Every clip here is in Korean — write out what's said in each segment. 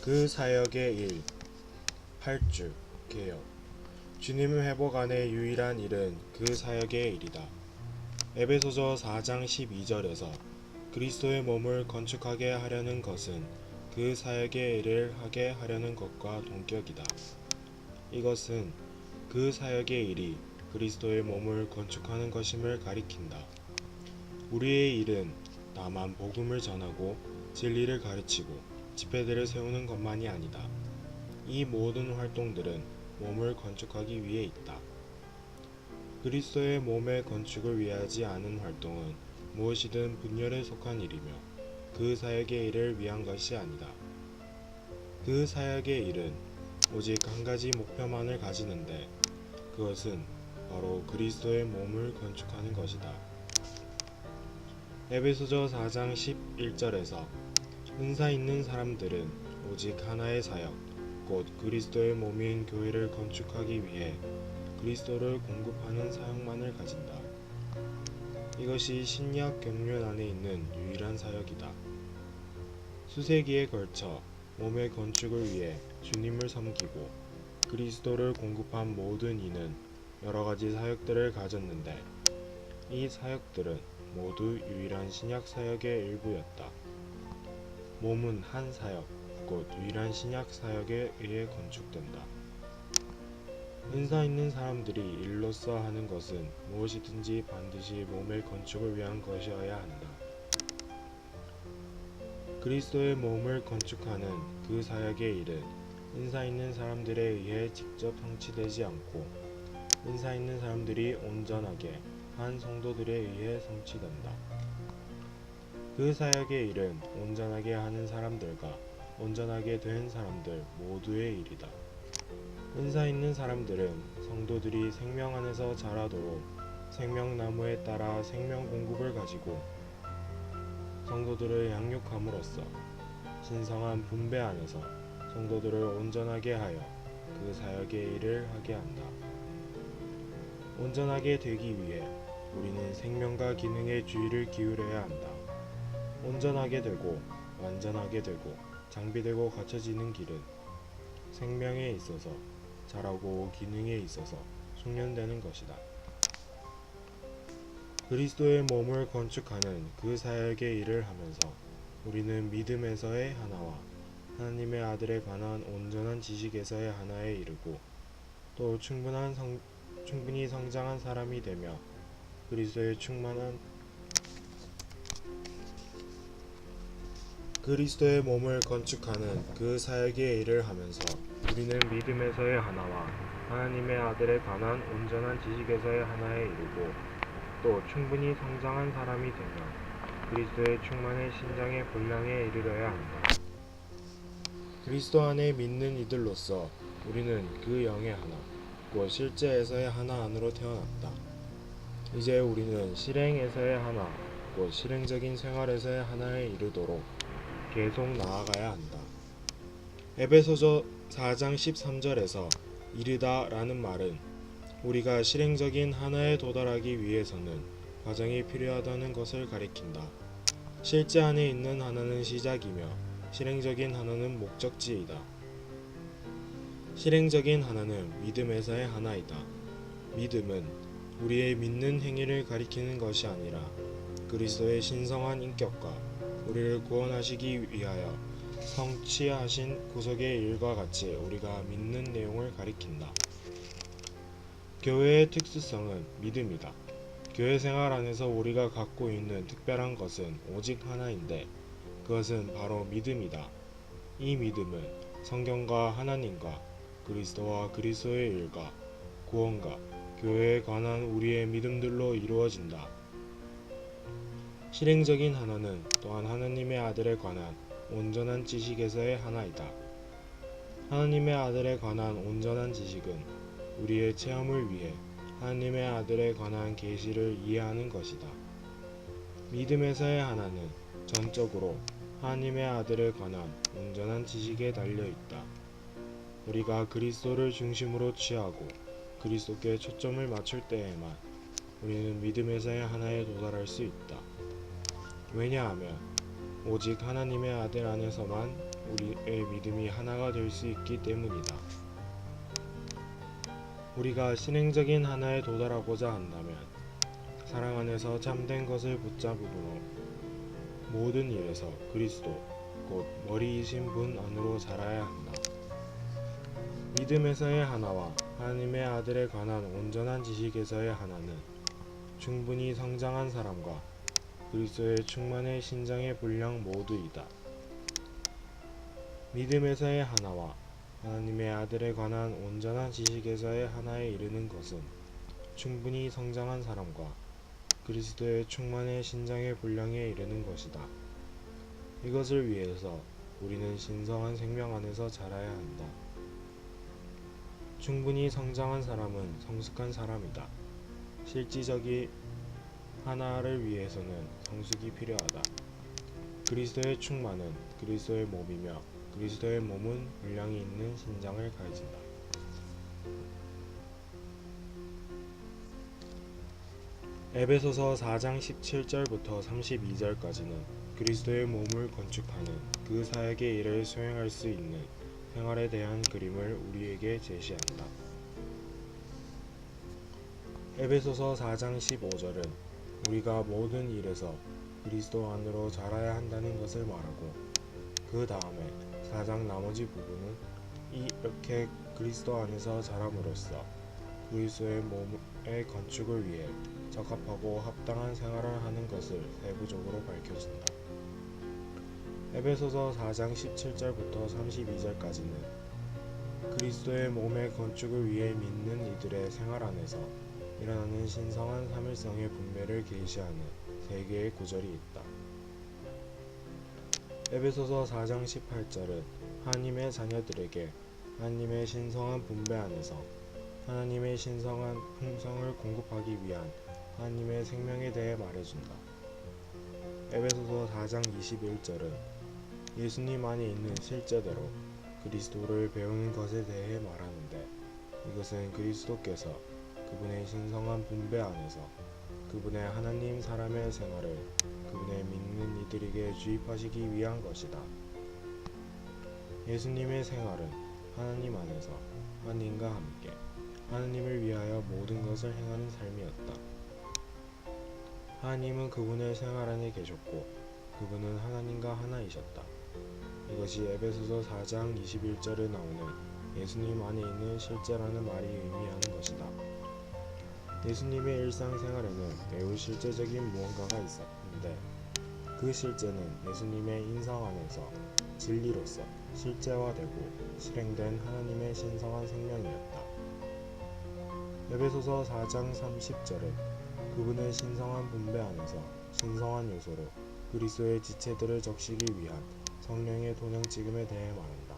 그 사역의 일 8주 개요. 주님을 회복안의 유일한 일은 그 사역의 일이다. 에베소서 4장 12절에서 그리스도의 몸을 건축하게 하려는 것은 그 사역의 일을 하게 하려는 것과 동격이다. 이것은 그 사역의 일이 그리스도의 몸을 건축하는 것임을 가리킨다. 우리의 일은 다만 복음을 전하고 진리를 가르치고 집회들을 세우는 것만이 아니다. 이 모든 활동들은 몸을 건축하기 위해 있다. 그리스도의 몸의 건축을 위하지 않은 활동은 무엇이든 분열에 속한 일이며 그 사역의 일을 위한 것이 아니다. 그 사역의 일은 오직 한 가지 목표만을 가지는데 그것은 바로 그리스도의 몸을 건축하는 것이다. 에베소서 4장 11절에서 은사 있는 사람들은 오직 하나의 사역, 곧 그리스도의 몸인 교회를 건축하기 위해 그리스도를 공급하는 사역만을 가진다. 이것이 신약 경륜 안에 있는 유일한 사역이다. 수세기에 걸쳐 몸의 건축을 위해 주님을 섬기고 그리스도를 공급한 모든 이는 여러 가지 사역들을 가졌는데 이 사역들은 모두 유일한 신약 사역의 일부였다. 몸은 한 사역, 곧 유일한 신약 사역에 의해 건축된다. 은사 있는 사람들이 일로써 하는 것은 무엇이든지 반드시 몸의 건축을 위한 것이어야 한다. 그리스도의 몸을 건축하는 그 사역의 일은 은사 있는 사람들에 의해 직접 성취되지 않고 은사 있는 사람들이 온전하게 한 성도들에 의해 성취된다. 그 사역의 일은 온전하게 하는 사람들과 온전하게 된 사람들 모두의 일이다. 은사 있는 사람들은 성도들이 생명 안에서 자라도록 생명나무에 따라 생명 공급을 가지고 성도들을 양육함으로써 신성한 분배 안에서 성도들을 온전하게 하여 그 사역의 일을 하게 한다. 온전하게 되기 위해 우리는 생명과 기능에 주의를 기울여야 한다. 온전하게 되고 완전하게 되고 장비되고 갖춰지는 길은 생명에 있어서 자라고 기능에 있어서 숙련되는 것이다. 그리스도의 몸을 건축하는 그 사역의 일을 하면서 우리는 믿음에서의 하나와 하나님의 아들에 관한 온전한 지식에서의 하나에 이르고 또 충분히 성장한 사람이 되며 그리스도의 몸을 건축하는 그 사역의 일을 하면서 우리는 믿음에서의 하나와 하나님의 아들에 관한 온전한 지식에서의 하나에 이르고 또 충분히 성장한 사람이 되며 그리스도의 충만의 신장의 분량에 이르러야 한다. 그리스도 안에 믿는 이들로서 우리는 그 영의 하나, 곧 실제에서의 하나 안으로 태어났다. 이제 우리는 실행에서의 하나, 곧 실행적인 생활에서의 하나에 이르도록 계속 나아가야 한다. 에베소서 4장 13절에서 이르다 라는 말은 우리가 실행적인 하나에 도달하기 위해서는 과정이 필요하다는 것을 가리킨다. 실제 안에 있는 하나는 시작이며 실행적인 하나는 목적지이다. 실행적인 하나는 믿음에서의 하나이다. 믿음은 우리의 믿는 행위를 가리키는 것이 아니라 그리스도의 신성한 인격과 우리를 구원하시기 위하여 성취하신 구속의 일과 같이 우리가 믿는 내용을 가리킨다. 교회의 특수성은 믿음이다. 교회 생활 안에서 우리가 갖고 있는 특별한 것은 오직 하나인데 그것은 바로 믿음이다. 이 믿음은 성경과 하나님과 그리스도와 그리스도의 일과 구원과 교회에 관한 우리의 믿음들로 이루어진다. 실행적인 하나는 또한 하나님의 아들에 관한 온전한 지식에서의 하나이다. 하나님의 아들에 관한 온전한 지식은 우리의 체험을 위해 하나님의 아들에 관한 계시를 이해하는 것이다. 믿음에서의 하나는 전적으로 하나님의 아들에 관한 온전한 지식에 달려 있다. 우리가 그리스도를 중심으로 취하고 그리스도께 초점을 맞출 때에만 우리는 믿음에서의 하나에 도달할 수 있다. 왜냐하면 오직 하나님의 아들 안에서만 우리의 믿음이 하나가 될 수 있기 때문이다. 우리가 신행적인 하나에 도달하고자 한다면 사랑 안에서 참된 것을 붙잡음으로 모든 일에서 그리스도 곧 머리이신 분 안으로 자라야 한다. 믿음에서의 하나와 하나님의 아들에 관한 온전한 지식에서의 하나는 충분히 성장한 사람과 그리스도의 충만의 신장의 분량 모두이다. 믿음에서의 하나와 하나님의 아들에 관한 온전한 지식에서의 하나에 이르는 것은 충분히 성장한 사람과 그리스도의 충만의 신장의 분량에 이르는 것이다. 이것을 위해서 우리는 신성한 생명 안에서 자라야 한다. 충분히 성장한 사람은 성숙한 사람이다. 실질적인 하나를 위해서는 성숙이 필요하다. 그리스도의 충만은 그리스도의 몸이며 그리스도의 몸은 분량이 있는 신장을 가진다. 에베소서 4장 17절부터 32절까지는 그리스도의 몸을 건축하는 그 사역의 일을 수행할 수 있는 생활에 대한 그림을 우리에게 제시한다. 에베소서 4장 15절은 우리가 모든 일에서 그리스도 안으로 자라야 한다는 것을 말하고, 그 다음에 4장 나머지 부분은 이렇게 그리스도 안에서 자람으로써 그리스도의 몸의 건축을 위해 적합하고 합당한 생활을 하는 것을 세부적으로 밝혀준다. 에베소서 4장 17절부터 32절까지는 그리스도의 몸의 건축을 위해 믿는 이들의 생활 안에서 일어나는 신성한 삼일성의 분배를 계시하는 세 개의 구절이 있다. 에베소서 4장 18절은 하나님의 자녀들에게 하나님의 신성한 분배 안에서 하나님의 신성한 풍성을 공급하기 위한 하나님의 생명에 대해 말해준다. 에베소서 4장 21절은 예수님 안에 있는 실제대로 그리스도를 배우는 것에 대해 말하는데, 이것은 그리스도께서 그분의 신성한 분배 안에서 그분의 하나님 사람의 생활을 그분의 믿는 이들에게 주입하시기 위한 것이다. 예수님의 생활은 하나님 안에서 하나님과 함께 하나님을 위하여 모든 것을 행하는 삶이었다. 하나님은 그분의 생활 안에 계셨고 그분은 하나님과 하나이셨다. 이것이 에베소서 4장 21절에 나오는 예수님 안에 있는 실제라는 말이 의미하는 것이다. 예수님의 일상생활에는 매우 실제적인 무언가가 있었는데, 그 실제는 예수님의 인성 안에서 진리로서 실제화되고 실행된 하나님의 신성한 생명이었다. 에베소서 4장 30절은 그분의 신성한 분배 안에서 신성한 요소로 그리스도의 지체들을 적시기 위한 성령의 도량지금에 대해 말한다.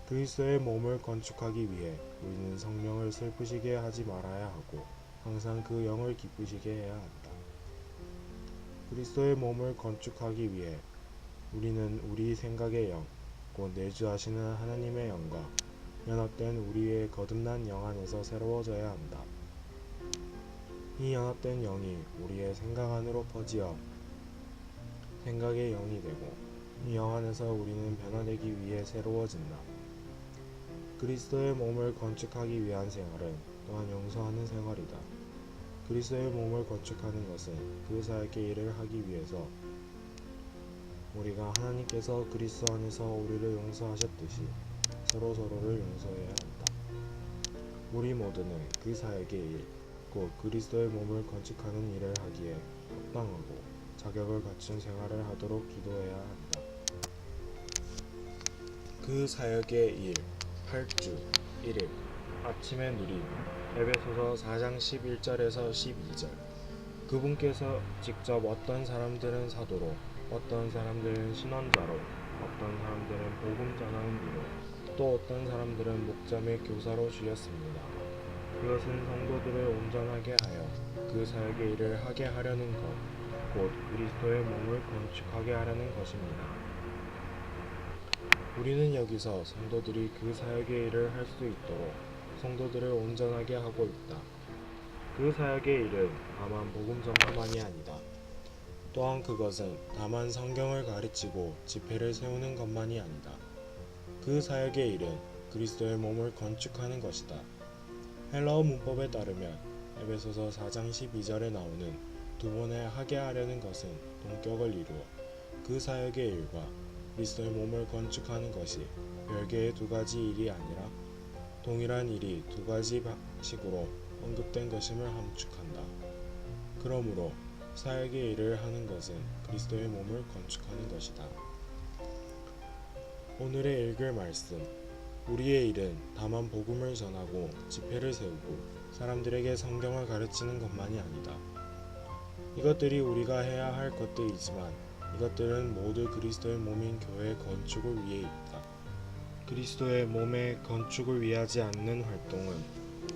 그리스도의 몸을 건축하기 위해 우리는 성령을 슬프시게 하지 말아야 하고 항상 그 영을 기쁘시게 해야 한다. 그리스도의 몸을 건축하기 위해 우리는 우리 생각의 영, 곧 내주하시는 하나님의 영과 연합된 우리의 거듭난 영 안에서 새로워져야 한다. 이 연합된 영이 우리의 생각 안으로 퍼지어 생각의 영이 되고, 이 영 안에서 우리는 변화되기 위해 새로워진다. 그리스도의 몸을 건축하기 위한 생활은 또한 용서하는 생활이다. 그리스도의 몸을 건축하는 것은 그 사역의 일을 하기 위해서 우리가 하나님께서 그리스도 안에서 우리를 용서하셨듯이 서로서로를 용서해야 한다. 우리 모두는 그 사역의 일, 곧 그리스도의 몸을 건축하는 일을 하기에 합당하고 자격을 갖춘 생활을 하도록 기도해야 한다. 그 사역의 일 8주 1일 아침의 누림. 에베소서 4장 11절에서 12절. 그분께서 직접 어떤 사람들은 사도로, 어떤 사람들은 신원자로, 어떤 사람들은 복음 전하는 이로, 또 어떤 사람들은 목자 및 교사로 주셨습니다. 그것은 성도들을 온전하게 하여 그 사역의 일을 하게 하려는 것, 곧 그리스도의 몸을 건축하게 하려는 것입니다. 우리는 여기서 성도들이 그 사역의 일을 할 수 있도록 성도들을 온전하게 하고 있다. 그 사역의 일은 다만 복음 전파만이 아니다. 또한 그것은 다만 성경을 가르치고 집회를 세우는 것만이 아니다. 그 사역의 일은 그리스도의 몸을 건축하는 것이다. 헬라어 문법에 따르면 에베소서 4장 12절에 나오는 두 번의 하게 하려는 것은 동격을 이루어 그 사역의 일과 그리스도의 몸을 건축하는 것이 별개의 두 가지 일이 아니라 동일한 일이 두 가지 방식으로 언급된 것임을 함축한다. 그러므로 사역의 일을 하는 것은 그리스도의 몸을 건축하는 것이다. 오늘의 읽을 말씀. 우리의 일은 다만 복음을 전하고 집회를 세우고 사람들에게 성경을 가르치는 것만이 아니다. 이것들이 우리가 해야 할 것들이지만 이것들은 모두 그리스도의 몸인 교회의 건축을 위해 있다. 그리스도의 몸의 건축을 위하지 않는 활동은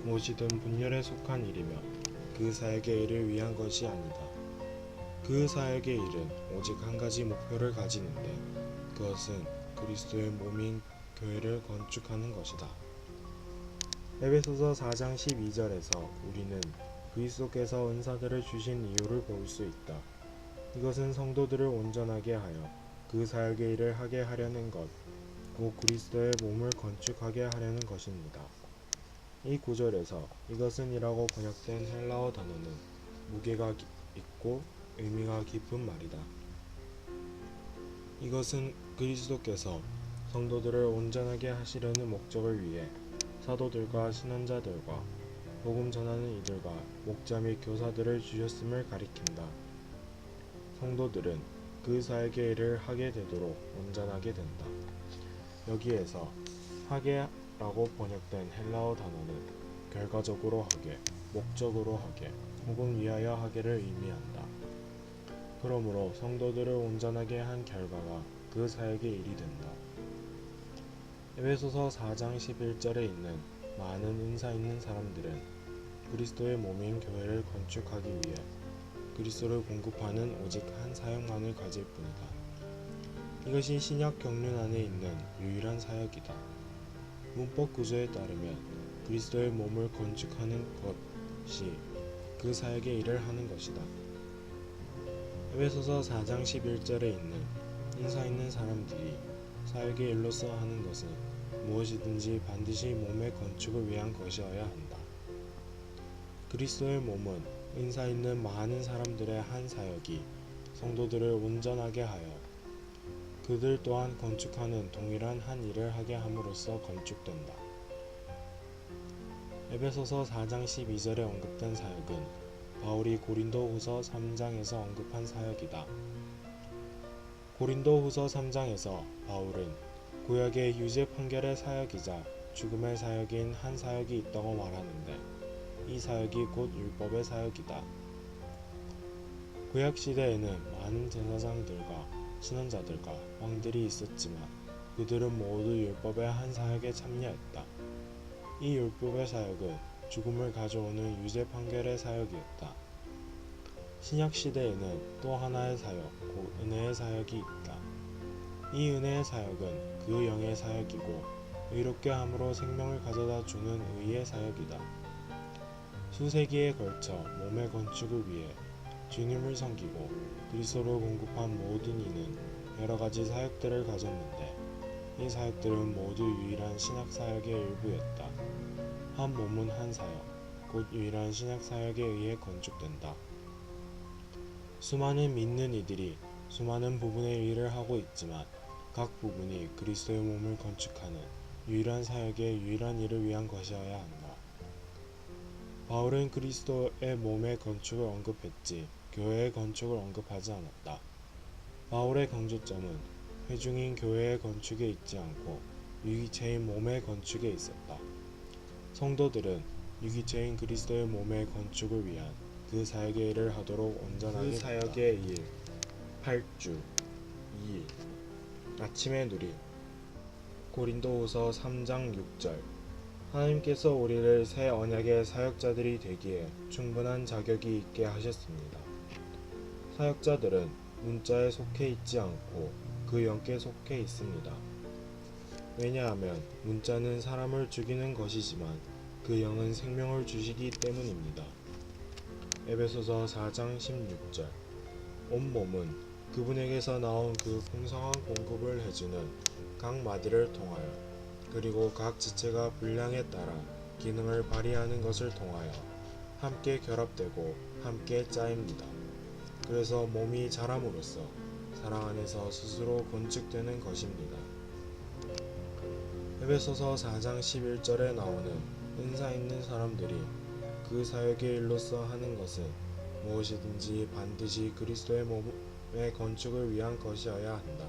무엇이든 분열에 속한 일이며 그 사역의 일을 위한 것이 아니다. 그 사역의 일은 오직 한 가지 목표를 가지는데 그것은 그리스도의 몸인 교회를 건축하는 것이다. 에베소서 4장 12절에서 우리는 그리스도께서 은사들을 주신 이유를 볼 수 있다. 이것은 성도들을 온전하게 하여 그 사역의 일을 하게 하려는 것, 곧 그리스도의 몸을 건축하게 하려는 것입니다. 이 구절에서 이것은 이라고 번역된 헬라어 단어는 무게가 있고 의미가 깊은 말이다. 이것은 그리스도께서 성도들을 온전하게 하시려는 목적을 위해 사도들과 신원자들과 복음 전하는 이들과 목자 및 교사들을 주셨음을 가리킨다. 성도들은 그 사역의 일을 하게 되도록 온전하게 된다. 여기에서 하게라고 번역된 헬라어 단어는 결과적으로 하게, 목적으로 하게, 혹은 위하여 하게를 의미한다. 그러므로 성도들을 온전하게 한 결과가 그 사역의 일이 된다. 에베소서 4장 11절에 있는 많은 은사 있는 사람들은 그리스도의 몸인 교회를 건축하기 위해 그리스도를 공급하는 오직 한 사역만을 가질 뿐이다. 이것이 신약 경륜 안에 있는 유일한 사역이다. 문법 구조에 따르면 그리스도의 몸을 건축하는 것이 그 사역의 일을 하는 것이다. 에베소서 4장 11절에 있는 은사 있는 사람들이 사역의 일로서 하는 것은 무엇이든지 반드시 몸의 건축을 위한 것이어야 한다. 그리스도의 몸은 은사 있는 많은 사람들의 한 사역이 성도들을 온전하게 하여 그들 또한 건축하는 동일한 한 일을 하게 함으로써 건축된다. 에베소서 4장 12절에 언급된 사역은 바울이 고린도후서 3장에서 언급한 사역이다. 고린도후서 3장에서 바울은 구약의 유죄 판결의 사역이자 죽음의 사역인 한 사역이 있다고 말하는데 이 사역이 곧 율법의 사역이다. 구약 시대에는 많은 제사장들과 신원자들과 왕들이 있었지만 그들은 모두 율법의 한 사역에 참여했다. 이 율법의 사역은 죽음을 가져오는 유죄 판결의 사역이었다. 신약 시대에는 또 하나의 사역, 곧 은혜의 사역이 있다. 이 은혜의 사역은 그 영의 사역이고 의롭게 함으로 생명을 가져다 주는 의의 사역이다. 수세기에 걸쳐 몸의 건축을 위해 주님을 섬기고 그리스도를 공급한 모든 이는 여러 가지 사역들을 가졌는데 이 사역들은 모두 유일한 신약 사역의 일부였다. 한 몸은 한 사역, 곧 유일한 신약 사역에 의해 건축된다. 수많은 믿는 이들이 수많은 부분의 일을 하고 있지만 각 부분이 그리스도의 몸을 건축하는 유일한 사역의 유일한 일을 위한 것이어야 한다. 바울은 그리스도의 몸의 건축을 언급했지 교회의 건축을 언급하지 않았다. 바울의 강조점은 회중인 교회의 건축에 있지 않고 유기체인 몸의 건축에 있었다. 성도들은 유기체인 그리스도의 몸의 건축을 위한 그 사역의 일을 하도록 온전하게 그 사역의 일 8주 2일 아침의 누림 고린도후서 3장 6절 하나님께서 우리를 새 언약의 사역자들이 되기에 충분한 자격이 있게 하셨습니다. 사역자들은 문자에 속해 있지 않고 그 영께 속해 있습니다. 왜냐하면 문자는 사람을 죽이는 것이지만 그 영은 생명을 주시기 때문입니다. 에베소서 4장 16절 온몸은 그분에게서 나온 그 풍성한 공급을 해주는 각 마디를 통하여 그리고 각 지체가 분량에 따라 기능을 발휘하는 것을 통하여 함께 결합되고 함께 짜입니다. 그래서 몸이 자람으로써 사랑 안에서 스스로 건축되는 것입니다. 에베소서 4장 11절에 나오는 은사 있는 사람들이 그 사역의 일로서 하는 것은 무엇이든지 반드시 그리스도의 몸의 건축을 위한 것이어야 한다.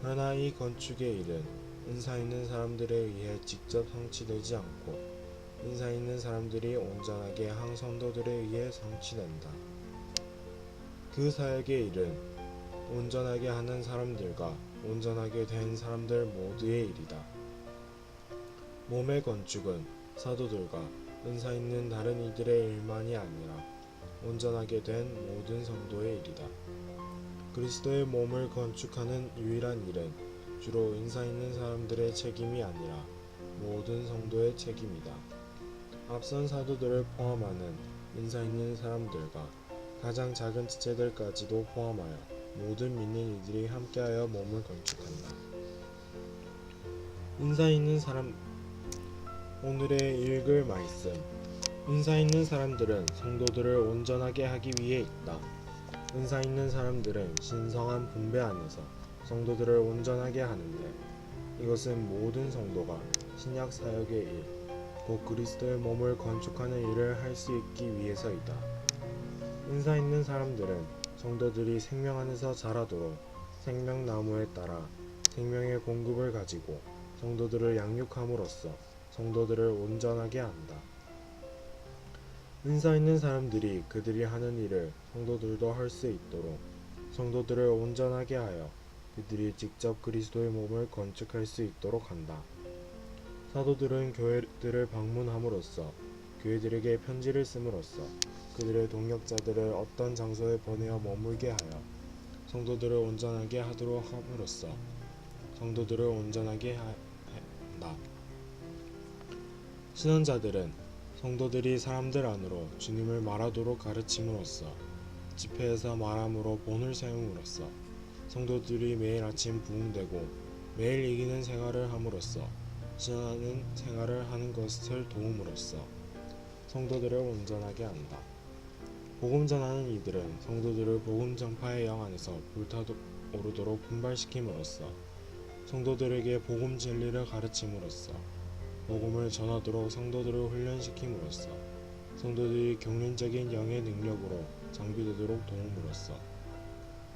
그러나 이 건축의 일은 은사 있는 사람들에 의해 직접 성취되지 않고 은사 있는 사람들이 온전하게 한 성도들에 의해 성취된다. 그 사역의 일은 온전하게 하는 사람들과 온전하게 된 사람들 모두의 일이다. 몸의 건축은 사도들과 은사 있는 다른 이들의 일만이 아니라 온전하게 된 모든 성도의 일이다. 그리스도의 몸을 건축하는 유일한 일은 주로 은사 있는 사람들의 책임이 아니라 모든 성도의 책임이다. 앞선 사도들을 포함하는 은사 있는 사람들과 가장 작은 지체들까지도 포함하여 모든 믿는 이들이 함께하여 몸을 건축한다. 은사 있는 사람 오늘의 읽을 말씀 은사 있는 사람들은 성도들을 온전하게 하기 위해 있다. 은사 있는 사람들은 신성한 분배 안에서 성도들을 온전하게 하는데 이것은 모든 성도가 신약 사역의 일, 곧 그리스도의 몸을 건축하는 일을 할 수 있기 위해서이다. 은사 있는 사람들은 성도들이 생명 안에서 자라도록 생명나무에 따라 생명의 공급을 가지고 성도들을 양육함으로써 성도들을 온전하게 한다. 은사 있는 사람들이 그들이 하는 일을 성도들도 할 수 있도록 성도들을 온전하게 하여 그들이 직접 그리스도의 몸을 건축할 수 있도록 한다. 사도들은 교회들을 방문함으로써 교회들에게 편지를 씀으로써 그들의 동역자들을 어떤 장소에 보내어 머물게 하여 성도들을 온전하게 하도록 함으로써 성도들을 온전하게 한다. 신원자들은 성도들이 사람들 안으로 주님을 말하도록 가르침으로써 집회에서 말함으로 본을 세움으로써 성도들이 매일 아침 부흥되고 매일 이기는 생활을 함으로써 신원하는 생활을 하는 것을 도움으로써 성도들을 온전하게 한다. 복음 전하는 이들은 성도들을 복음 전파의 영 안에서 불타오르도록 분발시킴으로써 성도들에게 복음 진리를 가르침으로써 복음을 전하도록 성도들을 훈련시킴으로써 성도들이 경륜적인 영의 능력으로 장비되도록 도움으로써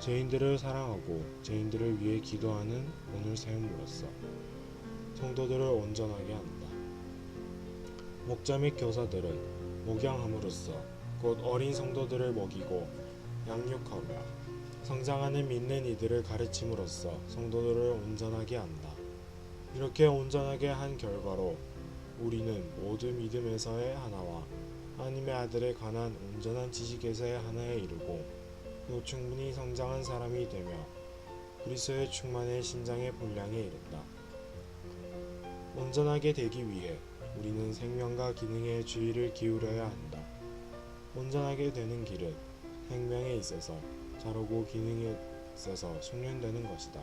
죄인들을 사랑하고 죄인들을 위해 기도하는 본을 세움으로써 성도들을 온전하게 한다. 목자 및 교사들은 목양함으로써 곧 어린 성도들을 먹이고 양육하고 성장하는 믿는 이들을 가르침으로써 성도들을 온전하게 한다. 이렇게 온전하게 한 결과로 우리는 모두 믿음에서의 하나와 하나님의 아들에 관한 온전한 지식에서의 하나에 이르고 또 충분히 성장한 사람이 되며 그리스도의 충만의 신장의 분량에 이른다. 온전하게 되기 위해 우리는 생명과 기능에 주의를 기울여야 한다. 온전하게 되는 길은 생명에 있어서 자라고 기능에 있어서 숙련되는 것이다.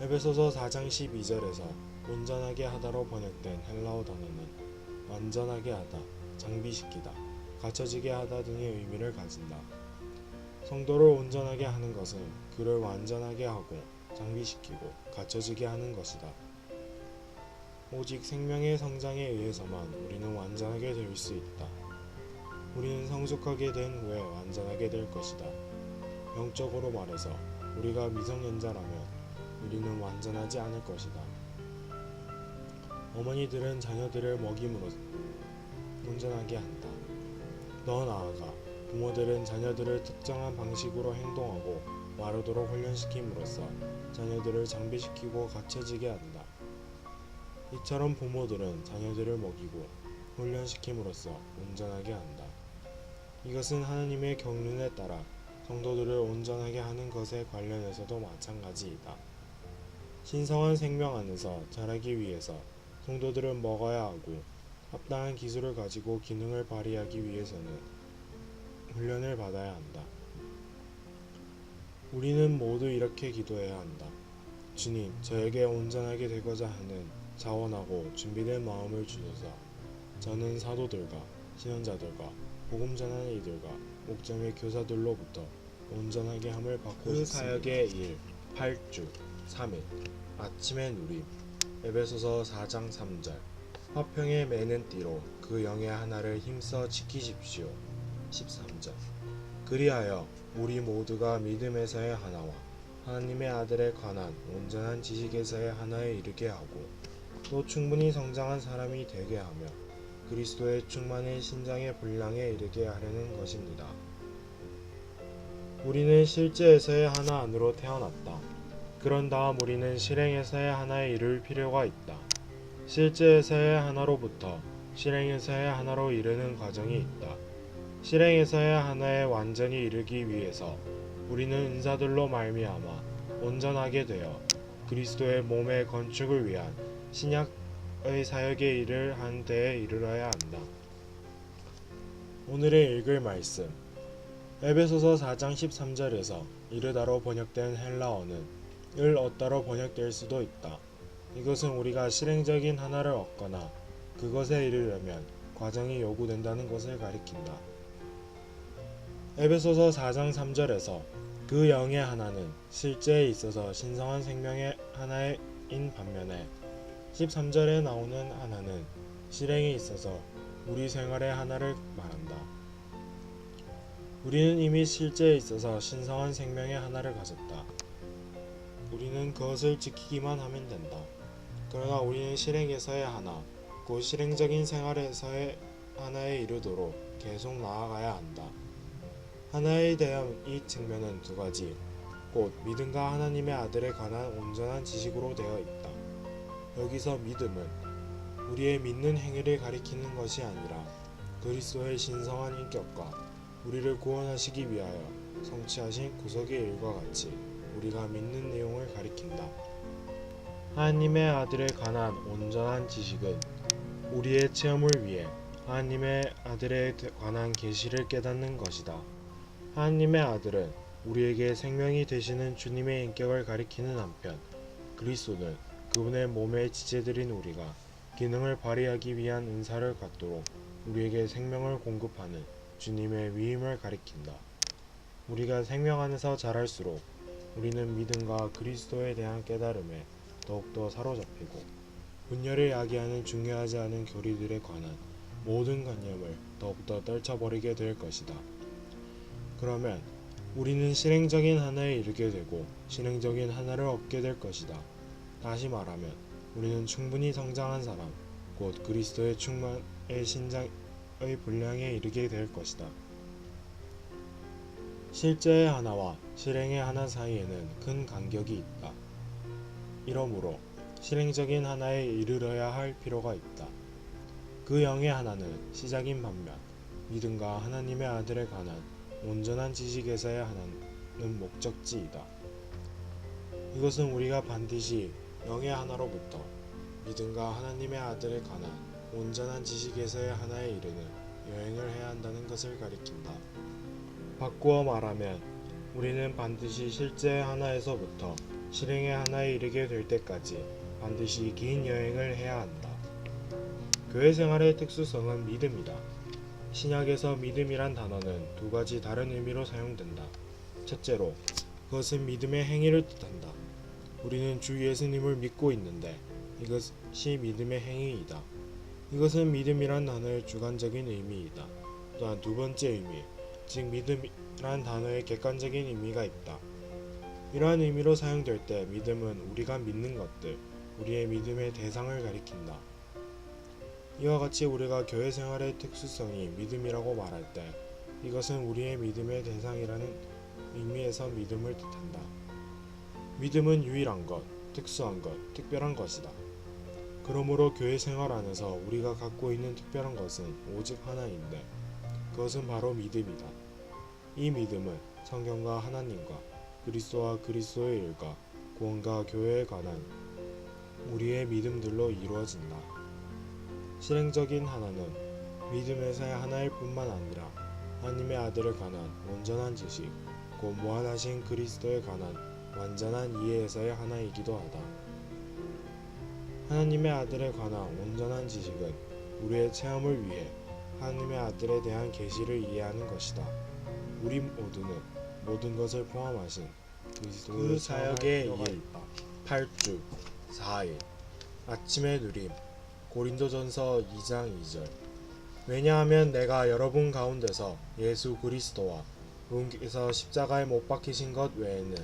에베소서 4장 12절에서 온전하게 하다로 번역된 헬라어 단어는 완전하게 하다, 장비시키다, 갖춰지게 하다 등의 의미를 가진다. 성도를 온전하게 하는 것은 그를 완전하게 하고 장비시키고 갖춰지게 하는 것이다. 오직 생명의 성장에 의해서만 우리는 완전하게 될 수 있다. 우리는 성숙하게 된 후에 완전하게 될 것이다. 영적으로 말해서 우리가 미성년자라면 우리는 완전하지 않을 것이다. 어머니들은 자녀들을 먹임으로 온전하게 한다. 더 나아가 부모들은 자녀들을 특정한 방식으로 행동하고 말하도록 훈련시킴으로써 자녀들을 장비시키고 갖춰지게 한다. 이처럼 부모들은 자녀들을 먹이고 훈련시킴으로써 온전하게 한다. 이것은 하나님의 경륜에 따라 성도들을 온전하게 하는 것에 관련해서도 마찬가지이다. 신성한 생명 안에서 자라기 위해서 성도들은 먹어야 하고 합당한 기술을 가지고 기능을 발휘하기 위해서는 훈련을 받아야 한다. 우리는 모두 이렇게 기도해야 한다. 주님, 저에게 온전하게 되고자 하는 자원하고 준비된 마음을 주소서. 저는 사도들과 신원자들과 복음 전하는 이들과 목자의 교사들로부터 온전하게 함을 받고 싶습니다. 그 사역의 일 8주 3일 아침의 누림 에베소서 4장 3절 화평에 매는 띠로 그 영의 하나를 힘써 지키십시오. 13절 그리하여 우리 모두가 믿음에서의 하나와 하나님의 아들에 관한 온전한 지식에서의 하나에 이르게 하고 또 충분히 성장한 사람이 되게 하며 그리스도의 충만의 신장의 분량에 이르게 하려는 것입니다. 우리는 실제에서의 하나 안으로 태어났다. 그런 다음 우리는 실행에서의 하나에 이를 필요가 있다. 실제에서의 하나로부터 실행에서의 하나로 이르는 과정이 있다. 실행에서의 하나에 완전히 이르기 위해서 우리는 은사들로 말미암아 온전하게 되어 그리스도의 몸의 건축을 위한 신약의 사역의 일을 한 때에 이르러야 한다. 오늘의 읽을 말씀 에베소서 4장 13절에서 이르다로 번역된 헬라어는 을 얻다로 번역될 수도 있다. 이것은 우리가 실행적인 하나를 얻거나 그것에 이르려면 과정이 요구된다는 것을 가리킨다. 에베소서 4장 3절에서 그 영의 하나는 실제에 있어서 신성한 생명의 하나인 반면에 13절에 나오는 하나는 실행에 있어서 우리 생활의 하나를 말한다. 우리는 이미 실제에 있어서 신성한 생명의 하나를 가졌다. 우리는 그것을 지키기만 하면 된다. 그러나 우리는 실행에서의 하나, 곧 실행적인 생활에서의 하나에 이르도록 계속 나아가야 한다. 하나에 대한 이 측면은 두 가지, 곧 믿음과 하나님의 아들에 관한 온전한 지식으로 되어 있다. 여기서 믿음은 우리의 믿는 행위를 가리키는 것이 아니라 그리스도의 신성한 인격과 우리를 구원하시기 위하여 성취하신 구속의 일과 같이 우리가 믿는 내용을 가리킨다. 하나님의 아들에 관한 온전한 지식은 우리의 체험을 위해 하나님의 아들에 관한 계시를 깨닫는 것이다. 하나님의 아들은 우리에게 생명이 되시는 주님의 인격을 가리키는 한편 그리스도는 그분의 몸의 지체들인 우리가 기능을 발휘하기 위한 은사를 갖도록 우리에게 생명을 공급하는 주님의 위임을 가리킨다. 우리가 생명 안에서 자랄수록 우리는 믿음과 그리스도에 대한 깨달음에 더욱더 사로잡히고 분열을 야기하는 중요하지 않은 교리들에 관한 모든 관념을 더욱더 떨쳐버리게 될 것이다. 그러면 우리는 실행적인 하나에 이르게 되고 실행적인 하나를 얻게 될 것이다. 다시 말하면 우리는 충분히 성장한 사람, 곧 그리스도의 충만의 신장의 분량에 이르게 될 것이다. 실제의 하나와 실행의 하나 사이에는 큰 간격이 있다. 이러므로 실행적인 하나에 이르러야 할 필요가 있다. 그 영의 하나는 시작인 반면 믿음과 하나님의 아들에 관한 온전한 지식에서의 하나는 목적지이다. 이것은 우리가 반드시 영의 하나로부터 믿음과 하나님의 아들에 관한 온전한 지식에서의 하나에 이르는 여행을 해야 한다는 것을 가리킨다. 바꾸어 말하면 우리는 반드시 실제의 하나에서부터 실행의 하나에 이르게 될 때까지 반드시 긴 여행을 해야 한다. 교회 생활의 특수성은 믿음이다. 신약에서 믿음이란 단어는 두 가지 다른 의미로 사용된다. 첫째로, 그것은 믿음의 행위를 뜻한다. 우리는 주 예수님을 믿고 있는데 이것이 믿음의 행위이다. 이것은 믿음이란 단어의 주관적인 의미이다. 또한 두 번째 의미, 즉 믿음이란 단어의 객관적인 의미가 있다. 이러한 의미로 사용될 때 믿음은 우리가 믿는 것들, 우리의 믿음의 대상을 가리킨다. 이와 같이 우리가 교회 생활의 특수성이 믿음이라고 말할 때 이것은 우리의 믿음의 대상이라는 의미에서 믿음을 뜻한다. 믿음은 유일한 것, 특수한 것, 특별한 것이다. 그러므로 교회 생활 안에서 우리가 갖고 있는 특별한 것은 오직 하나인데 그것은 바로 믿음이다. 이 믿음은 성경과 하나님과 그리스도와 그리스도의 일과 구원과 교회에 관한 우리의 믿음들로 이루어진다. 실행적인 하나는 믿음에서의 하나일 뿐만 아니라 하나님의 아들에 관한 온전한 지식, 곧 무한하신 그리스도에 관한 완전한 이해에서의 하나이기도 하다. 하나님의 아들에 관한 온전한 지식은 우리의 체험을 위해 하나님의 아들에 대한 계시를 이해하는 것이다. 우리 모두는 모든 것을 포함하신 그리스도의 그 사역의 일 8주 4일 아침의 누림 고린도전서 2장 2절 왜냐하면 내가 여러분 가운데서 예수 그리스도와 그분께서 십자가에 못 박히신 것 외에는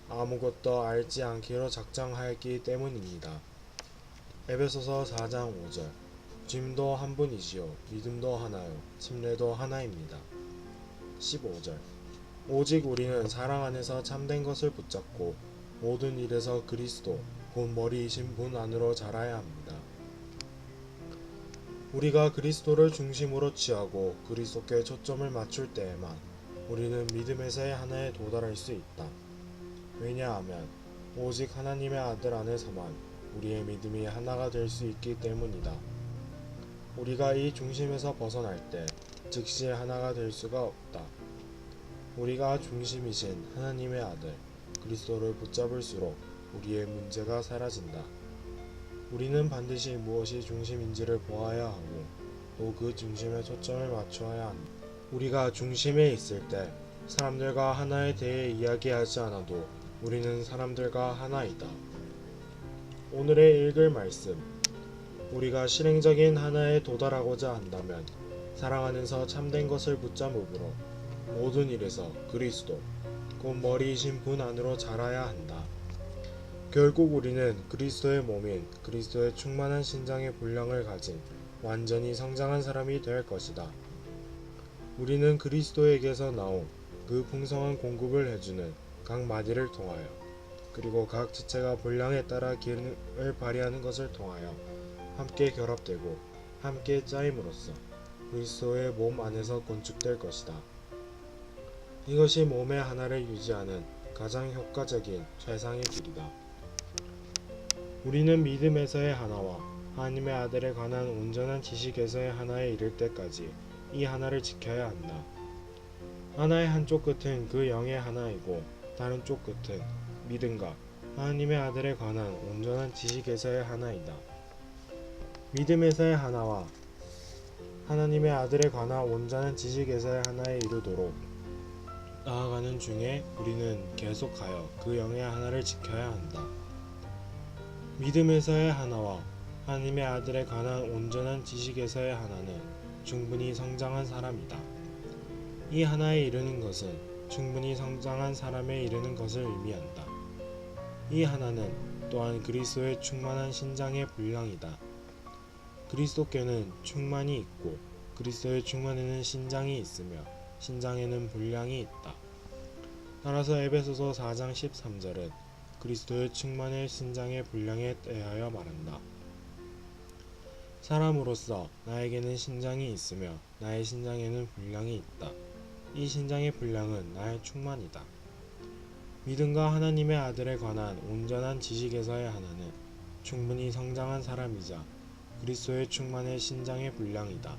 아무것도 알지 않기로 작정하였기 때문입니다. 에베소서 4장 5절 주님도 한 분이시요 믿음도 하나요 침례도 하나입니다. 15절 오직 우리는 사랑 안에서 참된 것을 붙잡고 모든 일에서 그리스도 곧 머리이신 분 안으로 자라야 합니다. 우리가 그리스도를 중심으로 취하고 그리스도께 초점을 맞출 때에만 우리는 믿음에서의 하나에 도달할 수 있다. 왜냐하면 오직 하나님의 아들 안에서만 우리의 믿음이 하나가 될 수 있기 때문이다. 우리가 이 중심에서 벗어날 때 즉시 하나가 될 수가 없다. 우리가 중심이신 하나님의 아들 그리스도를 붙잡을수록 우리의 문제가 사라진다. 우리는 반드시 무엇이 중심인지를 보아야 하고 또 그 중심에 초점을 맞추어야 한다. 우리가 중심에 있을 때 사람들과 하나에 대해 이야기하지 않아도 우리는 사람들과 하나이다. 오늘의 읽을 말씀 우리가 실행적인 하나에 도달하고자 한다면 사랑 안에서 참된 것을 붙잡음으로 모든 일에서 그리스도 곧 머리이신 분 안으로 자라야 한다. 결국 우리는 그리스도의 몸인 그리스도의 충만한 신장의 분량을 가진 완전히 성장한 사람이 될 것이다. 우리는 그리스도에게서 나온 그 풍성한 공급을 해주는 각 마디를 통하여 그리고 각 지체가 분량에 따라 기능을 발휘하는 것을 통하여 함께 결합되고 함께 짜임으로써 그리스도의 몸 안에서 건축될 것이다. 이것이 몸의 하나를 유지하는 가장 효과적인 최상의 길이다. 우리는 믿음에서의 하나와 하나님의 아들에 관한 온전한 지식에서의 하나에 이를 때까지 이 하나를 지켜야 한다. 하나의 한쪽 끝은 그 영의 하나이고 다른 쪽 끝은 믿음과 하나님의 아들에 관한 온전한 지식에서의 하나이다. 믿음에서의 하나와 하나님의 아들에 관한 온전한 지식에서의 하나에 이르도록 나아가는 중에 우리는 계속하여 그 영의 하나를 지켜야 한다. 믿음에서의 하나와 하나님의 아들에 관한 온전한 지식에서의 하나는 충분히 성장한 사람이다. 이 하나에 이르는 것은 충분히 성장한 사람에 이르는 것을 의미한다. 이 하나는 또한 그리스도의 충만한 신장의 분량이다. 그리스도께는 충만이 있고 그리스도의 충만에는 신장이 있으며 신장에는 분량이 있다. 따라서 에베소서 4장 13절은 그리스도의 충만의 신장의 분량에 대하여 말한다. 사람으로서 나에게는 신장이 있으며 나의 신장에는 분량이 있다. 이 신장의 분량은 나의 충만이다. 믿음과 하나님의 아들에 관한 온전한 지식에서의 하나는 충분히 성장한 사람이자 그리스도의 충만의 신장의 분량이다.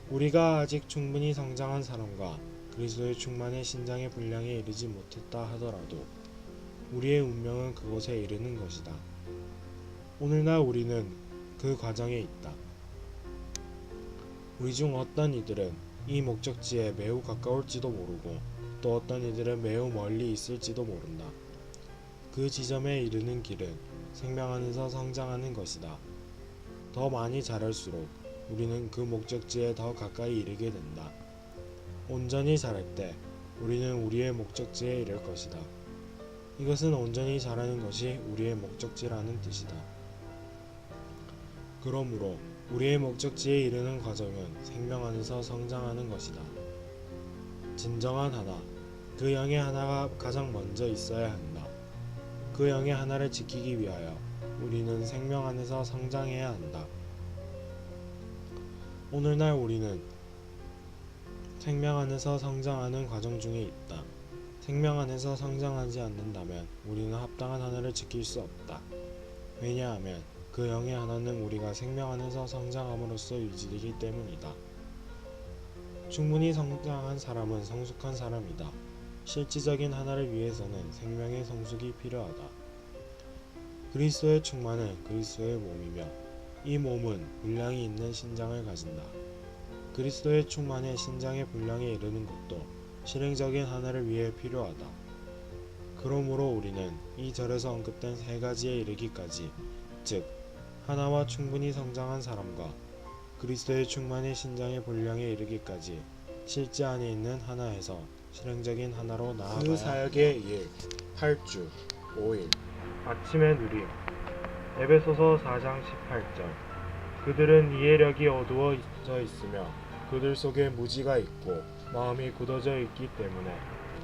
우리가 아직 충분히 성장한 사람과 그리스도의 충만의 신장의 분량에 이르지 못했다 하더라도 우리의 운명은 그곳에 이르는 것이다. 오늘날 우리는 그 과정에 있다. 우리 중 어떤 이들은 이 목적지에 매우 가까울지도 모르고 또 어떤 이들은 매우 멀리 있을지도 모른다. 그 지점에 이르는 길은 생명 안에서 성장하는 것이다. 더 많이 자랄수록 우리는 그 목적지에 더 가까이 이르게 된다. 온전히 자랄 때 우리는 우리의 목적지에 이를 것이다. 이것은 온전히 자라는 것이 우리의 목적지라는 뜻이다. 그러므로 우리의 목적지에 이르는 과정은 생명 안에서 성장하는 것이다. 진정한 하나, 그 영의 하나가 가장 먼저 있어야 한다. 그 영의 하나를 지키기 위하여 우리는 생명 안에서 성장해야 한다. 오늘날 우리는 생명 안에서 성장하는 과정 중에 있다. 생명 안에서 성장하지 않는다면 우리는 합당한 하나를 지킬 수 없다. 왜냐하면 그 영의 하나는 우리가 생명 안에서 성장함으로써 유지되기 때문이다. 충분히 성장한 사람은 성숙한 사람이다. 실질적인 하나를 위해서는 생명의 성숙이 필요하다. 그리스도의 충만은 그리스도의 몸이며 이 몸은 분량이 있는 신장을 가진다. 그리스도의 충만의 신장의 분량에 이르는 것도 실행적인 하나를 위해 필요하다. 그러므로 우리는 이 절에서 언급된 세 가지에 이르기까지, 즉 하나와 충분히 성장한 사람과 그리스도의 충만의 신장의 분량에 이르기까지 실제 안에 있는 하나에서 실행적인 하나로 나아가야 그 사역의 일, 8주, 5일, 아침의 누림. 에베소서 4장 18절. 그들은 이해력이 어두워져 있으며 그들 속에 무지가 있고 마음이 굳어져 있기 때문에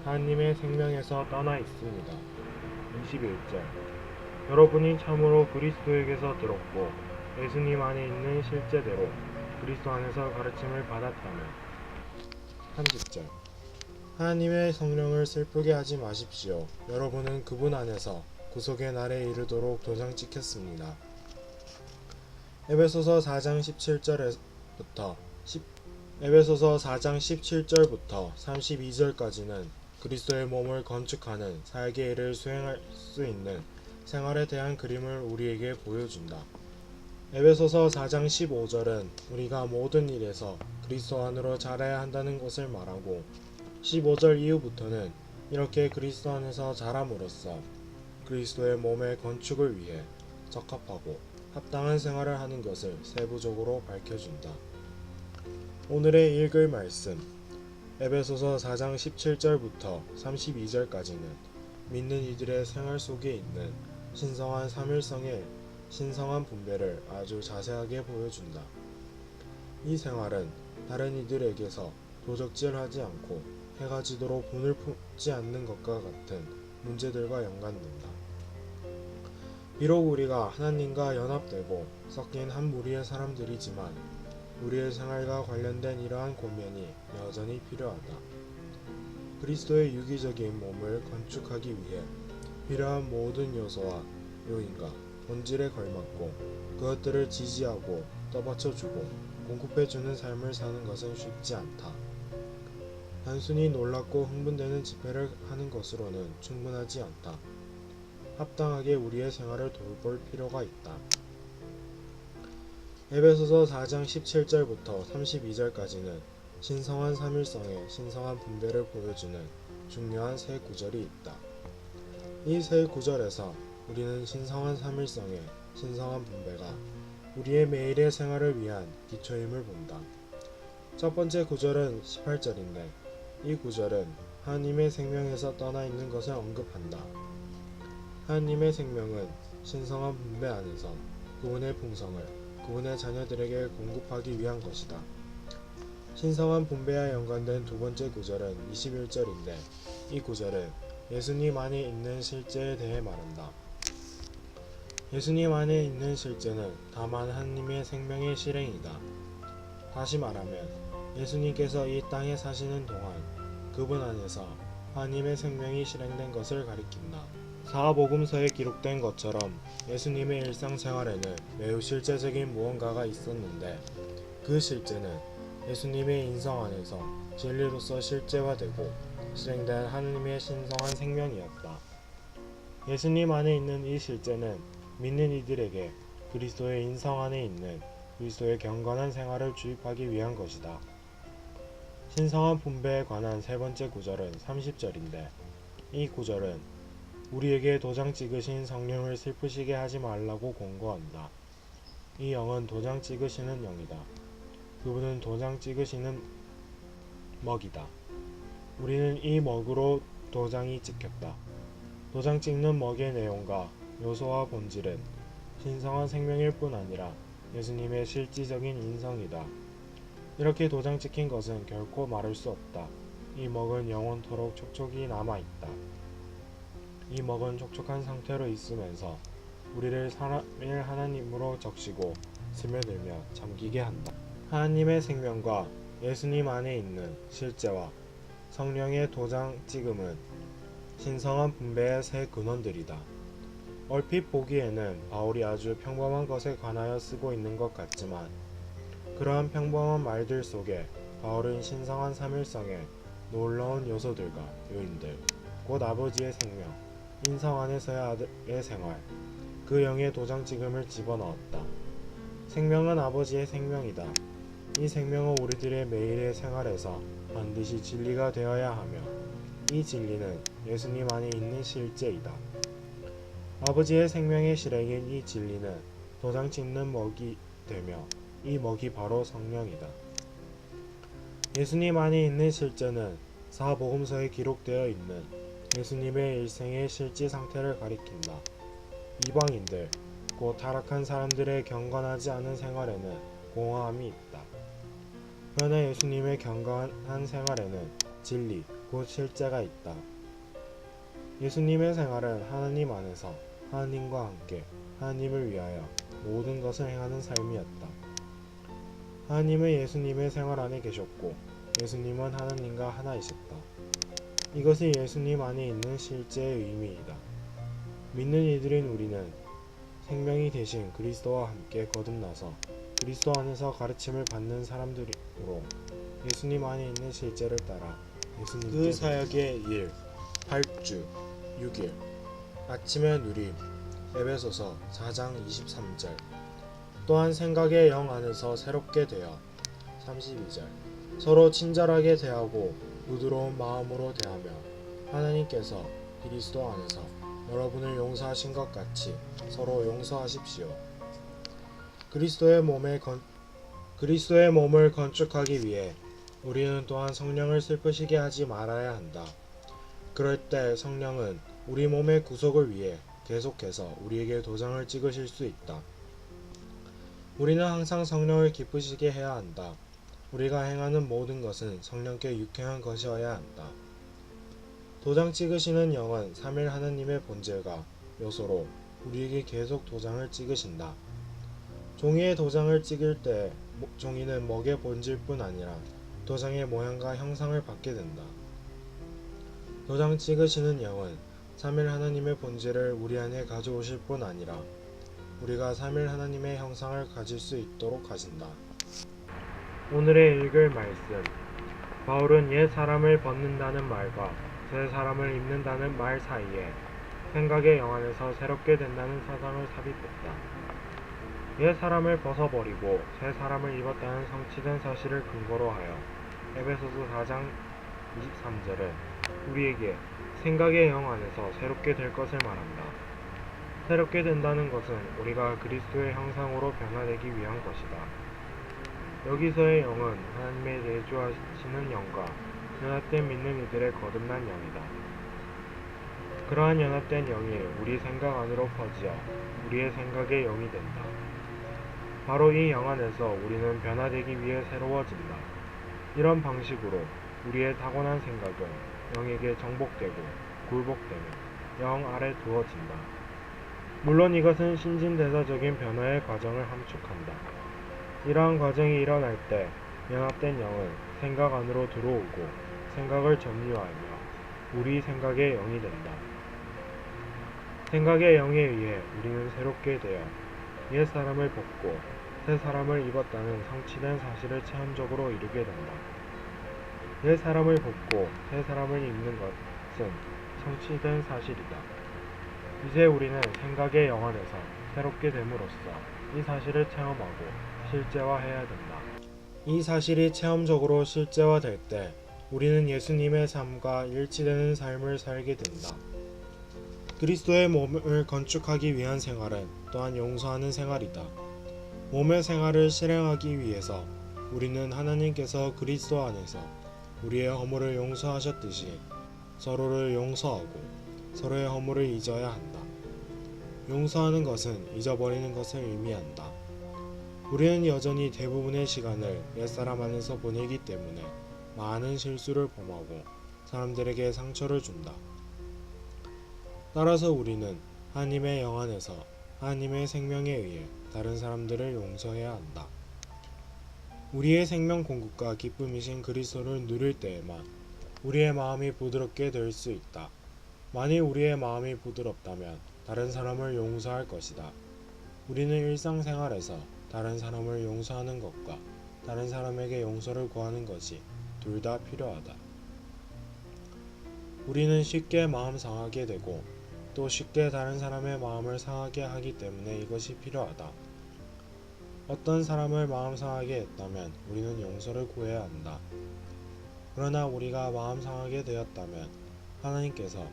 하나님의 생명에서 떠나 있습니다. 21절. 여러분이 참으로 그리스도에게서 들었고 예수님 안에 있는 실제대로 그리스도 안에서 가르침을 받았다면. 30절. 하나님의 성령을 슬프게 하지 마십시오. 여러분은 그분 안에서 구속의 날에 이르도록 도장 찍혔습니다. 에베소서 4장 17절부터 32절까지는 그리스도의 몸을 건축하는 사역의 일을 수행할 수 있는 생활에 대한 그림을 우리에게 보여준다. 에베소서 4장 15절은 우리가 모든 일에서 그리스도 안으로 자라야 한다는 것을 말하고, 15절 이후부터는 이렇게 그리스도 안에서 자람으로써 그리스도의 몸의 건축을 위해 적합하고 합당한 생활을 하는 것을 세부적으로 밝혀준다. 오늘의 읽을 말씀, 에베소서 4장 17절부터 32절까지는 믿는 이들의 생활 속에 있는 신성한 삼일성의 신성한 분배를 아주 자세하게 보여준다. 이 생활은 다른 이들에게서 도적질하지 않고 해가 지도록 분을 품지 않는 것과 같은 문제들과 연관된다. 비록 우리가 하나님과 연합되고 섞인 한 무리의 사람들이지만 우리의 생활과 관련된 이러한 권면이 여전히 필요하다. 그리스도의 유기적인 몸을 건축하기 위해 필요한 모든 요소와 요인과 본질에 걸맞고 그것들을 지지하고 떠받쳐주고 공급해주는 삶을 사는 것은 쉽지 않다. 단순히 놀랍고 흥분되는 집회를 하는 것으로는 충분하지 않다. 합당하게 우리의 생활을 돌볼 필요가 있다. 에베소서 4장 17절부터 32절까지는 신성한 삼일성의 신성한 분배를 보여주는 중요한 세 구절이 있다. 이 세 구절에서 우리는 신성한 삼일성의 신성한 분배가 우리의 매일의 생활을 위한 기초임을 본다. 첫 번째 구절은 18절인데 이 구절은 하나님의 생명에서 떠나 있는 것을 언급한다. 하나님의 생명은 신성한 분배 안에서 그분의 풍성을 그분의 자녀들에게 공급하기 위한 것이다. 신성한 분배와 연관된 두 번째 구절은 21절인데 이 구절은 예수님 안에 있는 실제에 대해 말한다. 예수님 안에 있는 실제는 다만 하나님의 생명의 실행이다. 다시 말하면 예수님께서 이 땅에 사시는 동안 그분 안에서 하나님의 생명이 실행된 것을 가리킨다. 사복음서에 기록된 것처럼 예수님의 일상생활에는 매우 실제적인 무언가가 있었는데 그 실제는 예수님의 인성 안에서 진리로서 실제화되고 실행된 하나님의 신성한 생명이었다. 예수님 안에 있는 이 실제는 믿는 이들에게 그리스도의 인성 안에 있는 그리스도의 경건한 생활을 주입하기 위한 것이다. 신성한 분배에 관한 세 번째 구절은 30절인데 이 구절은 우리에게 도장 찍으신 성령을 슬프시게 하지 말라고 권고한다. 이 영은 도장 찍으시는 영이다. 그분은 도장 찍으시는 먹이다. 우리는 이 먹으로 도장이 찍혔다. 도장 찍는 먹의 내용과 요소와 본질은 신성한 생명일 뿐 아니라 예수님의 실질적인 인성이다. 이렇게 도장 찍힌 것은 결코 마를 수 없다. 이 먹은 영원토록 촉촉이 남아있다. 이 먹은 촉촉한 상태로 있으면서 우리를 삼위일 하나님으로 적시고 스며들며 잠기게 한다. 하나님의 생명과 예수님 안에 있는 실제와 성령의 도장 찍음은 신성한 분배의 세 근원들이다. 얼핏 보기에는 바울이 아주 평범한 것에 관하여 쓰고 있는 것 같지만 그러한 평범한 말들 속에 바울은 신성한 삼일성의 놀라운 요소들과 요인들, 곧 아버지의 생명, 인성 안에서의 아들의 생활, 그 영의 도장 찍음을 집어넣었다. 생명은 아버지의 생명이다. 이 생명은 우리들의 매일의 생활에서 반드시 진리가 되어야 하며, 이 진리는 예수님 안에 있는 실제이다. 아버지의 생명의 실행인 이 진리는 도장 찍는 먹이 되며, 이 먹이 바로 성령이다. 예수님 안에 있는 실제는 사복음서에 기록되어 있는 예수님의 일생의 실제 상태를 가리킨다. 이방인들, 곧 타락한 사람들의 경건하지 않은 생활에는 공허함이 있다. 그러나 예수님의 경건한 생활에는 진리, 곧 실제가 있다. 예수님의 생활은 하나님 안에서 하나님과 함께 하나님을 위하여 모든 것을 행하는 삶이었다. 하나님은 예수님의 생활 안에 계셨고 예수님은 하나님과 하나이셨다. 이것이 예수님 안에 있는 실제의 의미이다. 믿는 이들인 우리는 생명이 되신 그리스도와 함께 거듭나서 그리스도 안에서 가르침을 받는 사람들이므로 예수님 안에 있는 실제를 따라 예수님께 그 사역의 일 8주 6일 아침의 누림 에베소서 4장 23절 또한 생각의 영 안에서 새롭게 되어 32절 서로 친절하게 대하고 부드러운 마음으로 대하며 하나님께서 그리스도 안에서 여러분을 용서하신 것 같이 서로 용서하십시오. 그리스도의 몸을 건축하기 위해 우리는 또한 성령을 슬프시게 하지 말아야 한다. 그럴 때 성령은 우리 몸의 구속을 위해 계속해서 우리에게 도장을 찍으실 수 있다. 우리는 항상 성령을 기쁘시게 해야 한다. 우리가 행하는 모든 것은 성령께 유쾌한 것이어야 한다. 도장 찍으시는 영은 삼일 하나님의 본질과 요소로 우리에게 계속 도장을 찍으신다. 종이에 도장을 찍을 때 종이는 먹의 본질뿐 아니라 도장의 모양과 형상을 받게 된다. 도장 찍으시는 영은 삼일 하나님의 본질을 우리 안에 가져오실 뿐 아니라 우리가 삼일 하나님의 형상을 가질 수 있도록 하신다. 오늘의 읽을 말씀 바울은 옛 사람을 벗는다는 말과 새 사람을 입는다는 말 사이에 생각의 영 안에서 새롭게 된다는 사상을 삽입했다. 옛 사람을 벗어버리고 새 사람을 입었다는 성취된 사실을 근거로 하여 에베소서 4장 23절은 우리에게 생각의 영 안에서 새롭게 될 것을 말한다. 새롭게 된다는 것은 우리가 그리스도의 형상으로 변화되기 위한 것이다. 여기서의 영은 하나님의 내주하시는 영과 연합된 믿는 이들의 거듭난 영이다. 그러한 연합된 영이 우리 생각 안으로 퍼지어 우리의 생각의 영이 된다. 바로 이 영 안에서 우리는 변화되기 위해 새로워진다. 이런 방식으로 우리의 타고난 생각은 영에게 정복되고 굴복되며 영 아래 두어진다. 물론 이것은 신진대사적인 변화의 과정을 함축한다. 이러한 과정이 일어날 때 연합된 영은 생각 안으로 들어오고 생각을 점유하며 우리 생각의 영이 된다. 생각의 영에 의해 우리는 새롭게 되어 옛 사람을 벗고 새 사람을 입었다는 성취된 사실을 체험적으로 이루게 된다. 옛 사람을 벗고 새 사람을 입는 것은 성취된 사실이다. 이제 우리는 생각의 영 안에서 새롭게 됨으로써 이 사실을 체험하고 실제화해야 된다. 이 사실이 체험적으로 실제화될 때 우리는 예수님의 삶과 일치되는 삶을 살게 된다. 그리스도의 몸을 건축하기 위한 생활은 또한 용서하는 생활이다. 몸의 생활을 실행하기 위해서 우리는 하나님께서 그리스도 안에서 우리의 허물을 용서하셨듯이 서로를 용서하고 서로의 허물을 잊어야 한다. 용서하는 것은 잊어버리는 것을 의미한다. 우리는 여전히 대부분의 시간을 옛사람 안에서 보내기 때문에 많은 실수를 범하고 사람들에게 상처를 준다. 따라서 우리는 하나님의 영 안에서 하나님의 생명에 의해 다른 사람들을 용서해야 한다. 우리의 생명 공급과 기쁨이신 그리스도를 누릴 때에만 우리의 마음이 부드럽게 될 수 있다. 만일 우리의 마음이 부드럽다면 다른 사람을 용서할 것이다. 우리는 일상생활에서 다른 사람을 용서하는 것과 다른 사람에게 용서를 구하는 것이 둘 다 필요하다. 우리는 쉽게 마음 상하게 되고 또 쉽게 다른 사람의 마음을 상하게 하기 때문에 이것이 필요하다. 어떤 사람을 마음 상하게 했다면 우리는 용서를 구해야 한다. 그러나 우리가 마음 상하게 되었다면 하나님께서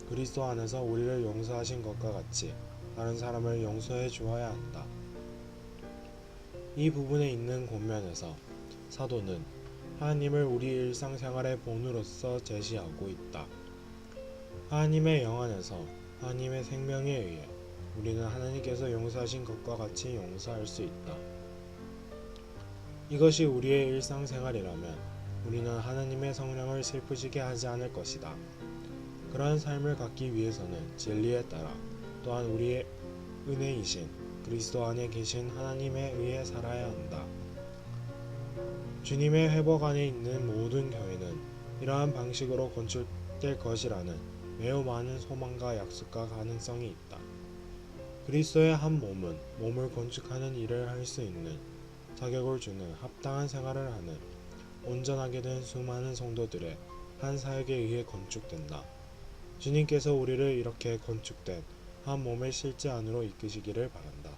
그리스도 안에서 우리를 용서하신 것과 같이 다른 사람을 용서해 주어야 한다. 이 부분에 있는 권면에서 사도는 하나님을 우리 일상생활의 본으로서 제시하고 있다. 하나님의 영 안에서 하나님의 생명에 의해 우리는 하나님께서 용서하신 것과 같이 용서할 수 있다. 이것이 우리의 일상생활이라면 우리는 하나님의 성령을 슬프시게 하지 않을 것이다. 그러한 삶을 갖기 위해서는 진리에 따라 또한 우리의 은혜이신 그리스도 안에 계신 하나님에 의해 살아야 한다. 주님의 회복 안에 있는 모든 교회는 이러한 방식으로 건축될 것이라는 매우 많은 소망과 약속과 가능성이 있다. 그리스도의 한 몸은 몸을 건축하는 일을 할 수 있는 자격을 주는 합당한 생활을 하는 온전하게 된 수많은 성도들의 한 사역에 의해 건축된다. 주님께서 우리를 이렇게 건축된 한 몸의 실제 안으로 이끄시기를 바란다.